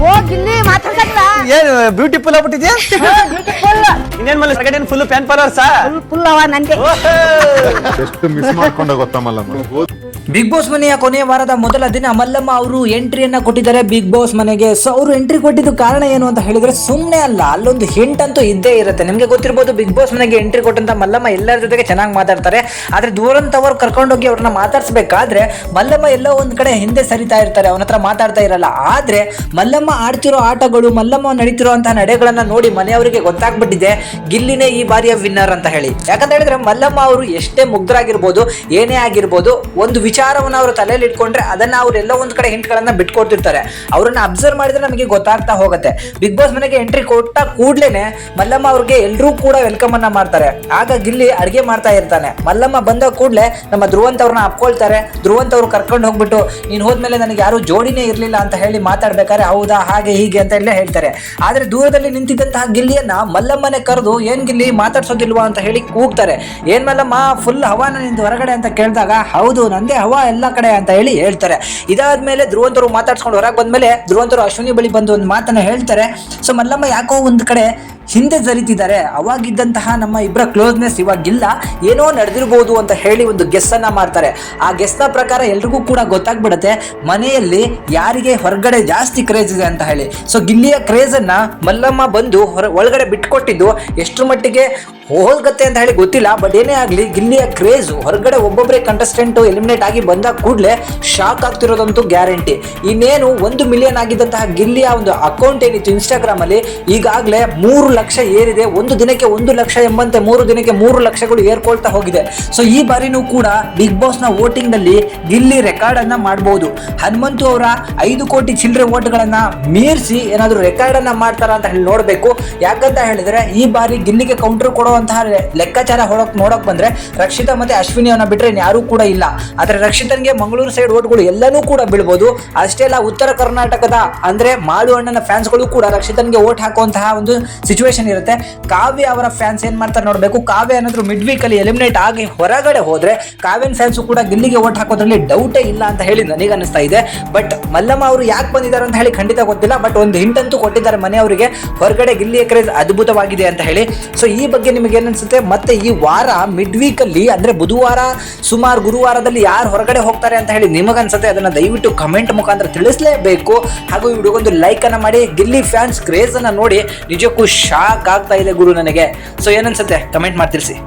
ಹೋಗಿಲ್ಲಿ ಮಾತಾಡ್ಸಲ್ಲ ಏನು ಬ್ಯೂಟಿಫುಲ್ ಆಗ್ಬಿಟ್ಟಿದ್ಯಾ ಇನ್ನೇನ್ ಮಲ್ಲ second full fan followers full ಅವ ನಂದೆ. ಎಷ್ಟು ಮಿಸ್ ಮಾಡ್ಕೊಂಡ ಗೊತ್ತಾ ಮಲ್ಲಮ್ಮ. ಬಿಗ್ ಬಾಸ್ ಮನೆಯ ಕೊನೆಯ ವಾರದ ಮೊದಲ ದಿನ ಮಲ್ಲಮ್ಮ ಅವರು ಎಂಟ್ರಿಯನ್ನ ಕೊಟ್ಟಿದ್ದಾರೆ ಬಿಗ್ ಬಾಸ್ ಮನೆಗೆ. ಸೊ ಅವರು ಎಂಟ್ರಿ ಕೊಟ್ಟಿದ್ದು ಕಾರಣ ಏನು ಅಂತ ಹೇಳಿದ್ರೆ ಸುಮ್ಮನೆ ಅಲ್ಲ, ಅಲ್ಲೊಂದು ಹಿಂಟ್ ಅಂತೂ ಇದ್ದೇ ಇರುತ್ತೆ. ನಿಮಗೆ ಗೊತ್ತಿರಬಹುದು, ಬಿಗ್ ಬಾಸ್ ಮನೆಗೆ ಎಂಟ್ರಿ ಕೊಟ್ಟಂತ ಮಲ್ಲಮ್ಮ ಎಲ್ಲರ ಜೊತೆಗೆ ಚೆನ್ನಾಗಿ ಮಾತಾಡ್ತಾರೆ. ಆದ್ರೆ ದೂರಂತವ್ರು ಕರ್ಕೊಂಡೋಗಿ ಅವ್ರನ್ನ ಮಾತಾಡ್ಸ್ಬೇಕಾದ್ರೆ ಮಲ್ಲಮ್ಮ ಎಲ್ಲೋ ಒಂದ್ ಕಡೆ ಹಿಂದೆ ಸರಿತಾ ಇರ್ತಾರೆ, ಅವನ ಹತ್ರ ಮಾತಾಡ್ತಾ ಇರಲ್ಲ. ಆದ್ರೆ ಮಲ್ಲಮ್ಮ ಆಡ್ತಿರೋ ಆಟಗಳು, ಮಲ್ಲಮ್ಮ ನಡೀತಿರುವಂತಹ ನಡೆಗಳನ್ನ ನೋಡಿ ಮನೆಯವರಿಗೆ ಗೊತ್ತಾಗ್ಬಿಟ್ಟಿದೆ ಗಿಲ್ಲಿನೇ ಈ ಬಾರಿಯ ವಿನ್ನರ್ ಅಂತ ಹೇಳಿ. ಯಾಕಂತ ಹೇಳಿದ್ರೆ ಮಲ್ಲಮ್ಮ ಅವರು ಎಷ್ಟೇ ಮುಗ್ಧರಾಗಿರ್ಬೋದು, ಏನೇ ಆಗಿರ್ಬೋದು, ಒಂದು ವಿಚಾರವನ್ನ ಅವರು ತಲೆಯಲ್ಲಿ ಇಟ್ಕೊಂಡ್ರೆ ಅದನ್ನ ಅವರೆಲ್ಲ ಒಂದ್ ಕಡೆ ಹಿಂಟ್ ಗಳನ್ನ ಬಿಟ್ಕೊಡ್ತಿರ್ತಾರೆ. ಅವ್ರನ್ನ ಅಬ್ಸರ್ವ್ ಮಾಡಿದ್ರೆ ನಮಗೆ ಗೊತ್ತಾಗ್ತಾ ಹೋಗುತ್ತೆ. ಬಿಗ್ ಬಾಸ್ ಮನೆಗೆ ಎಂಟ್ರಿ ಕೊಟ್ಟ ಕೂಡ್ಲೇನೆ ಮಲ್ಲಮ್ಮ ಅವ್ರಿಗೆ ಎಲ್ರೂ ಕೂಡ ವೆಲ್ಕಮ್ ಅನ್ನ ಮಾಡ್ತಾರೆ. ಆಗ ಗಿಲ್ಲಿ ಅಡ್ಗೆ ಮಾಡ್ತಾ ಇರ್ತಾನೆ. ಮಲ್ಲಮ್ಮ ಬಂದ ಕೂಡ್ಲೆ ನಮ್ಮ ಧ್ರುವಂತ್ ಅವ್ರನ್ನ ಅಪ್ಕೊಳ್ತಾರೆ. ಧ್ರುವಂತ್ ಅವ್ರು ಕರ್ಕೊಂಡು ಹೋಗ್ಬಿಟ್ಟು ನೀನ್ ಹೋದ್ಮೇಲೆ ನನಗೆ ಯಾರು ಜೋಡಿನೇ ಇರ್ಲಿಲ್ಲ ಅಂತ ಹೇಳಿ ಮಾತಾಡ್ಬೇಕಾರೆ ಹೌದಾ ಹಾಗೆ ಹೀಗೆ ಅಂತ ಎಲ್ಲ ಹೇಳ್ತಾರೆ. ಆದ್ರೆ ದೂರದಲ್ಲಿ ನಿಂತಿದ್ದಂತಹ ಗಿಲ್ಲಿಯನ್ನ ಮಲ್ಲಮ್ಮನೆ ಕರೆದು ಏನ್ ಗಿಲ್ಲಿ ಮಾತಾಡ್ಸೋದಿಲ್ವಾ ಅಂತ ಹೇಳಿ ಕೂಗ್ತಾರೆ. ಏನ್ ಮಲ್ಲಮ್ಮ ಫುಲ್ ಹವಾನ ನಿಂದು ಹೊರಗಡೆ ಅಂತ ಕೇಳಿದಾಗ ಹೌದು ನಂದೇ ಹವಾ ಎಲ್ಲ ಕಡೆ ಅಂತ ಹೇಳಿ ಹೇಳ್ತಾರೆ. ಇದಾದ್ಮೇಲೆ ಧ್ರುವಂತರು ಮಾತಾಡ್ಸ್ಕೊಂಡು ಹೊರಗೆ ಬಂದ್ಮೇಲೆ ಧ್ರುವಂತರು ಅಶ್ವಿನಿ ಬಳಿ ಬಂದು ಒಂದು ಮಾತನ್ನ ಹೇಳ್ತಾರೆ. ಸೊ ಮಲ್ಲಮ್ಮ ಯಾಕೋ ಒಂದ್ ಕಡೆ ಹಿಂದೆ ಸರಿತಿದ್ದಾರೆ. ಅವಾಗಿದ್ದಂತಹ ನಮ್ಮ ಇಬ್ಬರ ಕ್ಲೋಸ್ನೆಸ್ ಇವಾಗಿಲ್ಲ, ಏನೋ ನಡೆದಿರ್ಬೋದು ಅಂತ ಹೇಳಿ ಒಂದು ಗೆಸ್ ಅನ್ನ ಮಾಡ್ತಾರೆ. ಆ ಗೆಸ್ನ ಪ್ರಕಾರ ಎಲ್ರಿಗೂ ಕೂಡ ಗೊತ್ತಾಗ್ಬಿಡುತ್ತೆ ಮನೆಯಲ್ಲಿ ಯಾರಿಗೆ ಹೊರಗಡೆ ಜಾಸ್ತಿ ಕ್ರೇಜ್ ಇದೆ ಅಂತ ಹೇಳಿ. ಸೊ ಗಿಲ್ಲಿಯ ಕ್ರೇಜ್ ಅನ್ನ ಮಲ್ಲಮ್ಮ ಬಂದು ಒಳಗಡೆ ಬಿಟ್ಕೊಟ್ಟಿದ್ದು ಎಷ್ಟರ ಮಟ್ಟಿಗೆ ಹೋಲ್ಗತ್ತೆ ಅಂತ ಹೇಳಿ ಗೊತ್ತಿಲ್ಲ. ಬಟ್ ಏನೇ ಆಗ್ಲಿ ಗಿಲ್ಲಿಯ ಕ್ರೇಜ್ ಹೊರಗಡೆ ಒಬ್ಬೊಬ್ಬರೇ ಕಂಟೆಸ್ಟೆಂಟ್ ಎಲಿಮಿನೇಟ್ ಆಗಿ ಬಂದ ಕೂಡಲೇ ಶಾಕ್ ಆಗ್ತಿರೋದಂತೂ ಗ್ಯಾರಂಟಿ. ಇನ್ನೇನು 1 ಮಿಲಿಯನ್ ಆಗಿದ್ದಂತಹ ಗಿಲ್ಲಿಯ ಒಂದು ಅಕೌಂಟ್ ಏನಿತ್ತು ಇನ್ಸ್ಟಾಗ್ರಾಮ್ ಅಲ್ಲಿ ಈಗಾಗಲೇ 3 ಲಕ್ಷ ಏರಿದೆ. ಒಂದು ದಿನಕ್ಕೆ 1 ಲಕ್ಷ ಎಂಬಂತೆ 3 ದಿನಕ್ಕೆ 3 ಲಕ್ಷಗಳು ಏರ್ಕೊಳ್ತಾ ಹೋಗಿದೆ. ಸೊ ಈ ಬಾರಿನೂ ಕೂಡ ಬಿಗ್ ಬಾಸ್ ನ ವೋಟಿಂಗ್ ನಲ್ಲಿ ಗಿಲ್ಲಿ ರೆಕಾರ್ಡ್ ಅನ್ನ ಮಾಡಬಹುದು. ಹನುಮಂತು ಅವರ 5 ಕೋಟಿ ಚಿಲ್ಲರೆ ವೋಟ್ಗಳನ್ನ ಮೀರಿಸಿ ಏನಾದ್ರು ರೆಕಾರ್ಡ್ ಅನ್ನ ಮಾಡ್ತಾರ ಅಂತ ಹೇಳಿ ನೋಡ್ಬೇಕು. ಯಾಕಂತ ಹೇಳಿದ್ರೆ ಈ ಬಾರಿ ಗಿಲ್ಲಿಗೆ ಕೌಂಟರ್ ಕೊಡುವಂತಹ ಲೆಕ್ಕಾಚಾರ ನೋಡಕ್ ಬಂದ್ರೆ ರಕ್ಷಿತಾ ಮತ್ತೆ ಅಶ್ವಿನಿಯವನ್ನ ಬಿಟ್ರೆ ಯಾರು ಕೂಡ ಇಲ್ಲ. ಆದ್ರೆ ರಕ್ಷಿತನ್ಗೆ ಮಂಗಳೂರು ಸೈಡ್ ಓಟ್ಗಳು ಎಲ್ಲನೂ ಕೂಡ ಬೀಳ್ಬೋದು. ಅಷ್ಟೇ ಅಲ್ಲ, ಉತ್ತರ ಕರ್ನಾಟಕದ ಅಂದ್ರೆ ಮಾಡು ಅಣ್ಣನ ಫ್ಯಾನ್ಸ್ ಗಳು ಕೂಡ ರಕ್ಷಿತನ್ಗೆ ಓಟ್ ಹಾಕುವಂತಹ ಒಂದು ಸಿಚುವೇಶನ್ ಇರುತ್ತೆ. ಕಾವ್ಯ ಅವರ ಫ್ಯಾನ್ಸ್ ಏನ್ ಮಾಡ್ತಾರೆ ನೋಡ್ಬೇಕು. ಕಾವ್ಯ ಏನಾದ್ರು ಮಿಡ್ ವೀಕ್ ಅಲ್ಲಿ ಎಲಿಮಿನೇಟ್ ಆಗಿ ಹೊರಗಡೆ ಹೋದ್ರೆ ಕಾವ್ಯನ್ ಫ್ಯಾನ್ಸ್ ಕೂಡ ಗಿಲ್ಲಿಗೆ ಓಟ್ ಹಾಕೋದ್ರಲ್ಲಿ ಡೌಟೇ ಇಲ್ಲ ಅಂತ ಹೇಳಿ ನನಗೆ ಅನಿಸ್ತಾ ಇದೆ. ಬಟ್ ಮಲ್ಲಮ್ಮ ಅವರು ಯಾಕೆ ಬಂದಿದ್ದಾರೆ ಅಂತ ಹೇಳಿ ಖಂಡಿತ ಗೊತ್ತಿಲ್ಲ. ಬಟ್ ಒಂದು ಹಿಂಟ್ ಅಂತೂ ಕೊಟ್ಟಿದ್ದಾರೆ ಮನೆಯವರಿಗೆ, ಹೊರಗಡೆ ಗಿಲ್ಲಿಯ ಕ್ರೇಜ್ ಅದ್ಭುತವಾಗಿದೆ ಅಂತ ಹೇಳಿ. ಸೊ ಈ ಬಗ್ಗೆ ನಿಮಗೆ ಏನನ್ಸುತ್ತೆ? ಮತ್ತೆ ಈ ವಾರ ಮಿಡ್ ವೀಕ್ ಅಲ್ಲಿ ಅಂದ್ರೆ ಬುಧವಾರ ಸುಮಾರು ಗುರುವಾರದಲ್ಲಿ ಯಾರು ಹೊರಗಡೆ ಹೋಗ್ತಾರೆ ಅಂತ ಹೇಳಿ ನಿಮಗನ್ಸುತ್ತೆ? ಅದನ್ನ ದಯವಿಟ್ಟು ಕಮೆಂಟ್ ಮುಖಾಂತರ ತಿಳಿಸಲೇಬೇಕು. ಹಾಗೂ ಈ ವಿಡಿಯೋಗೊಂದು ಲೈಕ್ ಅನ್ನ ಮಾಡಿ. ಗಿಲ್ಲಿ ಫ್ಯಾನ್ಸ್ ಕ್ರೇಜ್ ಅನ್ನ ನೋಡಿ ನಿಜಕ್ಕೂ ಶಾಕ್ ಆಗ್ತಾ ಇದೆ ಗುರು ನನಗೆ. ಸೊ ಏನನ್ಸುತ್ತೆ ಕಮೆಂಟ್ ಮಾಡಿ ತಿಳಿಸಿ.